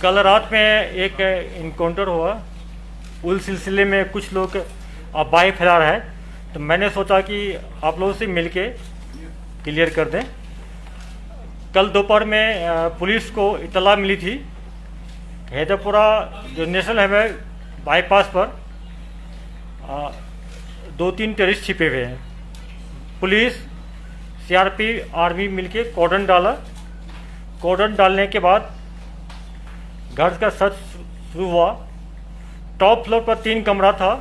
कल रात में एक इनकाउंटर हुआ। उस सिलसिले में कुछ लोग अफवाहें फैला रहा है, तो मैंने सोचा कि आप लोगों से मिलके क्लियर कर दें। कल दोपहर में पुलिस को इतला मिली थी, हैदरपुरा जो नेशनल हाईवे बाईपास पर 2-3 टेररिस्ट छिपे हुए हैं। पुलिस, सीआरपी, आर्मी मिलके कॉर्डन डाला। कॉर्डन डालने के बाद घर का सर्च शुरू हुआ। टॉप फ्लोर पर 3 कमरा था।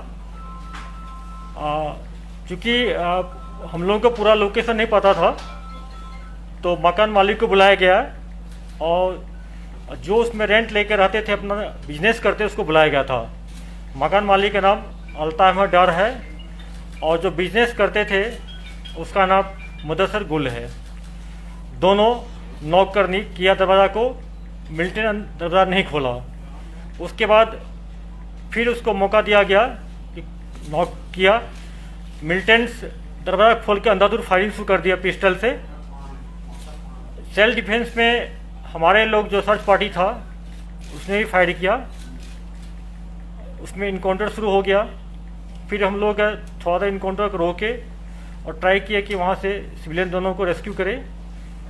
चूँकि हम लोगों को पूरा लोकेशन नहीं पता था, तो मकान मालिक को बुलाया गया और जो उसमें रेंट लेकर रहते थे, अपना बिजनेस करते, उसको बुलाया गया था। मकान मालिक का नाम अल्ताफ अहमद डार है और जो बिजनेस करते थे उसका नाम मुदस्सर गुल है। दोनों नॉक करनी किया दरवाज़ा को, मिल्टन दरवाज़ा नहीं खोला। उसके बाद फिर उसको मौका दिया गया कि नॉक किया। मिल्टन दरवाज़ा खोल के अंधाधुंध फायरिंग शुरू कर दिया पिस्टल से। सेल्फ डिफेंस में हमारे लोग जो सर्च पार्टी था उसने भी फायर किया। उसमें इनकाउंटर शुरू हो गया। फिर हम लोग थोड़ा सा इनकाउंटर को रोके और ट्राई किया कि वहाँ से सिविलियन दोनों को रेस्क्यू करें,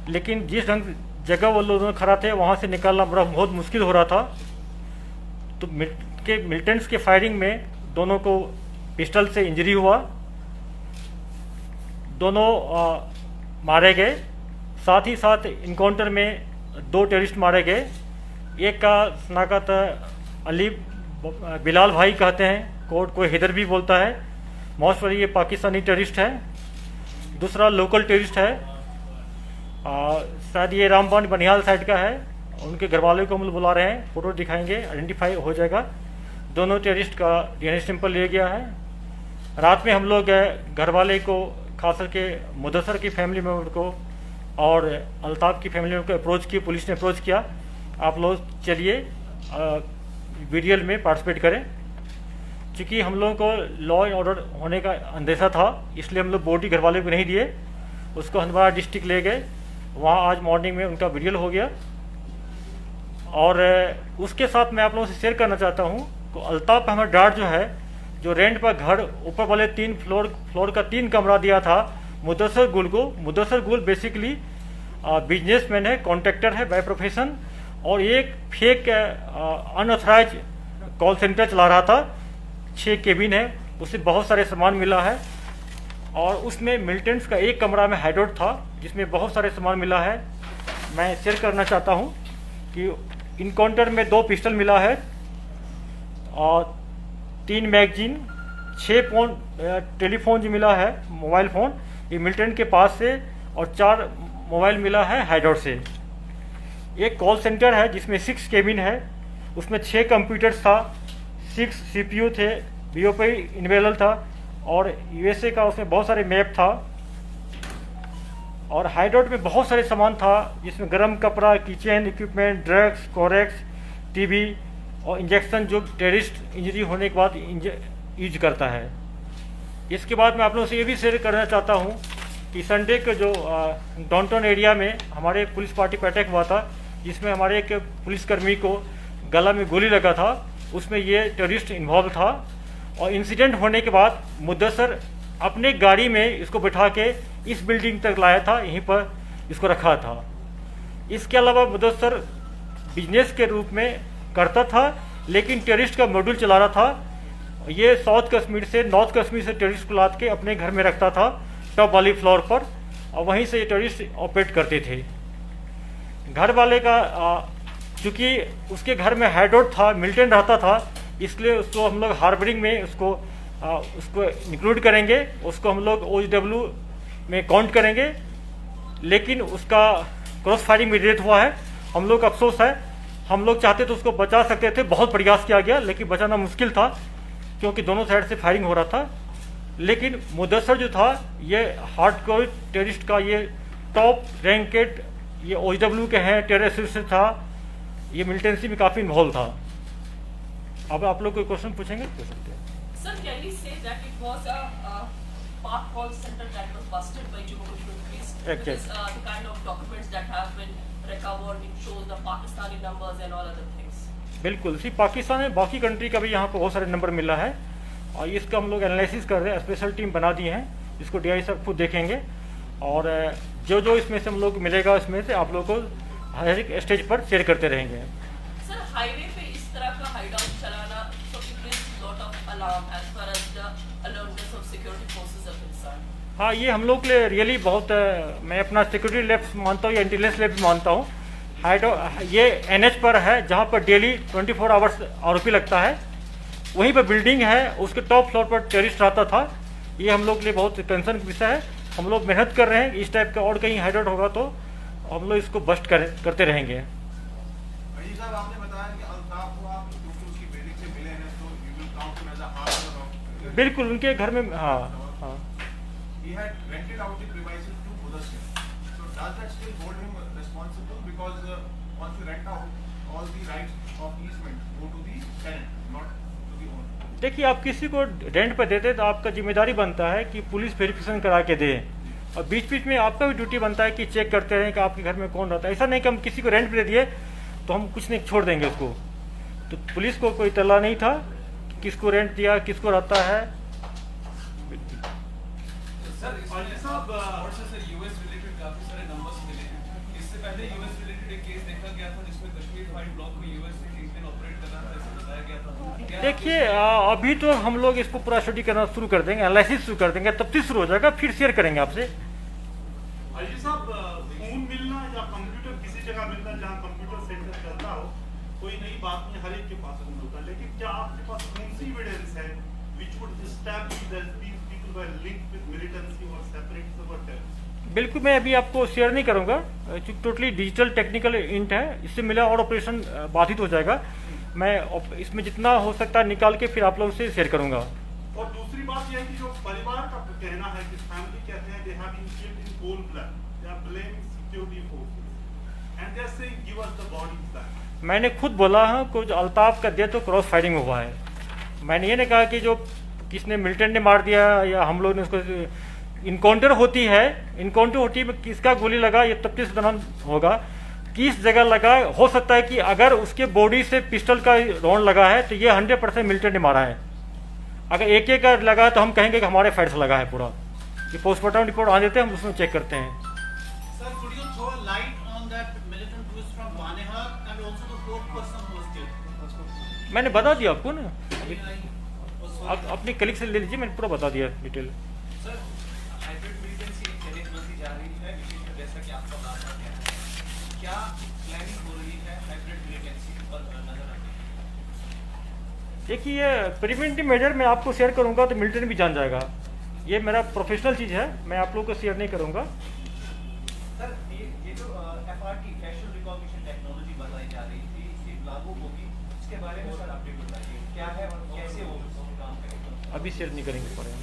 लेकिन जिस ढंग जगह वो लोग खड़ा थे वहाँ से निकालना बहुत मुश्किल हो रहा था। तो मिलिटेंट्स के फायरिंग में दोनों को पिस्टल से इंजरी हुआ। दोनों मारे गए। साथ ही साथ इनकाउंटर में 2 टेररिस्ट मारे गए। एक का शनाख्त अली बिलाल भाई कहते हैं, कोर्ट को हैदर भी बोलता है। मोस्ट ये पाकिस्तानी टेररिस्ट है। दूसरा लोकल टेररिस्ट है, शायद ये रामबन बनिहाल साइड का है। उनके घर वालों को हम लोग बुला रहे हैं, फोटो दिखाएंगे, आइडेंटिफाई हो जाएगा। दोनों टेररिस्ट का डीएनए सैंपल लिया गया है। रात में हम लोग घर वाले को, खास करके मुदस्सर की फैमिली मेम्बर को और अल्ताफ की फैमिली मेम्बर को अप्रोच की, पुलिस ने अप्रोच किया, आप लोग चलिए वीडियल में पार्टिसिपेट करें। क्योंकि हम लोगों को लॉ एंड ऑर्डर होने का अंदेशा था, इसलिए हम लोग बॉडी घर वाले को नहीं दिए, उसको हंदवाड़ा डिस्ट्रिक्ट ले गए। वहाँ आज मॉर्निंग में उनका वीडियल हो गया। और उसके साथ मैं आप लोगों से शेयर करना चाहता हूँ तो अल्ताफ अहमद डार जो है, जो रेंट पर घर ऊपर वाले 3 फ्लोर का 3 कमरा दिया था मुदस्सर गुल को। मुदस्सर गुल बेसिकली बिजनेसमैन है, कॉन्ट्रैक्टर है बाय प्रोफेशन, और एक फेक अनऑथराइज कॉल सेंटर चला रहा था। 6 केबिन है, उससे बहुत सारे सामान मिला है। और उसमें मिलिटेंट्स का एक कमरा में हाइडआउट था जिसमें बहुत सारे सामान मिला है। मैं शेयर करना चाहता हूँ कि इनकाउंटर में 2 पिस्टल मिला है और 3 मैगजीन, 6 फोन, टेलीफोन जो मिला है, मोबाइल फ़ोन, ये मिलिटेंट के पास से, और 4 मोबाइल मिला है हाइडआउट से। एक कॉल सेंटर है जिसमें 6 केबिन है, उसमें 6 कंप्यूटर्स था, 6 सीपीयू थे, बीओपी इनेबल था, और यूएसए का उसमें बहुत सारे मैप था। और हाइडआउट में बहुत सारे सामान था जिसमें गर्म कपड़ा, kitchen equipment, drugs, Corex, TV और इंजेक्शन जो टेररिस्ट इंजरी होने के बाद यूज करता है। इसके बाद मैं आप लोगों से ये भी शेयर करना चाहता हूँ कि संडे को जो डाउनटाउन एरिया में हमारे पुलिस पार्टी पर अटैक हुआ था, जिसमें हमारे एक पुलिसकर्मी को गला में गोली लगा था, उसमें ये टेररिस्ट इन्वॉल्व था। और इंसिडेंट होने के बाद मुदस्सर अपने गाड़ी में इसको बिठा के इस बिल्डिंग तक लाया था, यहीं पर इसको रखा था। इसके अलावा मुदस्सर बिजनेस के रूप में करता था, लेकिन टेररिस्ट का मॉड्यूल चला रहा था। ये साउथ कश्मीर से, नॉर्थ कश्मीर से टेररिस्ट को लाद के अपने घर में रखता था टॉप वाली फ्लोर पर, और वहीं से ये टेररिस्ट ऑपरेट करते थे। घर वाले का चूँकि उसके घर में हाइडआउट था, मिलिटेंट रहता था, इसलिए उसको हम लोग हार्बरिंग में उसको इंक्लूड करेंगे, उसको हम लोग OW में काउंट करेंगे। लेकिन उसका क्रॉस फायरिंग में डेथ हुआ है। हम लोग अफसोस है, हम लोग चाहते तो उसको बचा सकते थे, बहुत प्रयास किया गया, लेकिन बचाना मुश्किल था क्योंकि दोनों साइड से फायरिंग हो रहा था। लेकिन मुदस्सर जो था, ये हार्डकोर टेररिस्ट का ये टॉप रैंकेड, ये OW के हैं, टेररिस्ट था, ये मिलिटेंसी में काफ़ी इन्वॉल्व था। अब आप लोग कोई क्वेश्चन पूछेंगे? पूछ सकते हैं। Sir, can we say that it was a park call center that was busted by Jammu Kashmir police? Exactly. Because the kind of documents that have been recovered, it shows the Pakistani numbers and all other things. बिल्कुल, सिर्फ पाकिस्तान में बाकी country का भी यहाँ पे बहुत सारे नंबर मिला है और इसका हम लोग एनालिसिस कर रहे हैं, स्पेशल टीम बना दी है, इसको DI साहब खुद देखेंगे और जो जो इसमें से हम लोग मिलेगा इसमें से आप लोग को हर एक स्टेज पर शेयर करते रहेंगे। सर हाईवे पे इस तरह का हाइडआउट चलाना so it brings lot of alarm as far as the alertness of security forces are concerned. हाँ, ये हम लोग के लिए रियली बहुत मैं अपना सिक्योरिटी लैब्स मानता हूँ या इंटेलिजेंस लैब्स मानता हूँ। ये NH पर है जहाँ पर डेली 24 आवर्स आरोपी लगता है, वहीं पर बिल्डिंग है, उसके टॉप फ्लोर पर टेररिस्ट रहता था। ये हम लोग के लिए बहुत कंसर्न विषय है। हम लोग मेहनत कर रहे हैं, इस टाइप का और कहीं हाइडआउट होगा तो हम लोग इसको बस्ट करते रहेंगे। अजी साहब, आपने बताया कि अल्ताफ को आप क्योंकि उसकी बेटी से मिले हैं तो you will count him as a hard. बिल्कुल, उनके घर में हाँ। He had rented out the premises to Mudassir. So does that still hold him responsible? Because once you rent out, all the rights of easement go to the tenant, not to the owner. देखिए, आप किसी को rent पर देते तो आपका जिम्मेदारी बनता है कि पुलिस वेरिफिकेशन करा के दे और बीच बीच में आपका भी ड्यूटी बनता है कि चेक करते रहें कि आपके घर में कौन रहता है। ऐसा नहीं कि हम किसी को रेंट पर दे दिए तो हम कुछ नहीं छोड़ देंगे उसको। तो पुलिस को कोई तला नहीं था कि किसको रेंट दिया, किसको रहता है। सर यूएस रिलेटेड काफी सारे नंबर्स मिले हैं। इससे पहले यूएस रिलेटेड एक केस देखा गया था जिसमें कश्मीर फाइल ब्लॉक में यूएस से किंगपिन ऑपरेट कर रहा था, ऐसा बताया गया था। देखिए, अभी तो हम लोग इसको पूरा स्टडी करना शुरू कर देंगे, एनालिसिस शुरू कर देंगे, तब से शुरू हो जाएगा, फिर शेयर करेंगे आपसे। अली साहब, फोन मिलना या कंप्यूटर किसी जगह मिलना जहाँ कंप्यूटर सेंटर चलता हो, कोई नई बात नहीं, हर एक के पास फोन होता है, लेकिन क्या आपके पास कौन सी एविडेंस है which would establish that these people were linked with militancy or separatists or terrorists? बिल्कुल, मैं अभी आपको शेयर नहीं करूंगा, टोटली डिजिटल टेक्निकल इंट है, इससे मिला और ऑपरेशन बाधित हो जाएगा। मैं इसमें जितना हो सकता है निकाल के फिर आप लोगों से शेयर करूंगा। और दूसरी बात यह है कि जो परिवार का कहना है कि फैमिली कहते हैं they have been killed in cold blood, they are blaming security forces and they are saying give us the bodies back. मैंने खुद बोला है कुछ अल्ताफ का डेथ तो क्रॉस फायरिंग हुआ है। मैंने ये नहीं कहा कि जो किसने मिलिटेंट ने मार दिया या हम लोग ने उसको इनकाउंटर होती है, इनकाउंटर होती है किसका गोली लगा ये तफ्तीश दौरान होगा, किस जगह लगा। हो सकता है कि अगर उसके बॉडी से पिस्टल का राउंड लगा है तो ये 100% मिलिटेंट ने मारा है। अगर एक एक का लगा है तो हम कहेंगे कि हमारे फाइट से लगा है पूरा। ये पोस्टमार्टम रिपोर्ट आ देते हैं, हम उसमें चेक करते हैं। Sir, could you throw a light on that militant who is from Banehar and also the fourth person who was killed? मैंने बता दिया आपको ना, आप अपनी कलीग से ले लीजिए, मैंने पूरा बता दिया डिटेल। सर हाइब्रिड मिलिटेंसी एक चैलेंज बनती जा रही है, विशेष में जैसा कि आपका बात आ गया है, क्या प्लानिंग हो रही है हाइब्रिड मिलिटेंसी पर नजर रखने? देखिए, ये प्रिवेंटिव मेजर मैं आपको शेयर करूंगा तो मिलिटेंट भी जान जाएगा। ये मेरा प्रोफेशनल चीज़ है, मैं आप लोगों को शेयर नहीं करूंगा। सर, ये जो FRT फैशियल रिकॉग्निशन टेक्नोलॉजी बताई जा रही थी, ये लागू होगी, इसके बारे में सर अपडेट बताइए, क्या है और कैसे वो काम करेगा? अभी शेयर नहीं करेंगे पड़ेगा।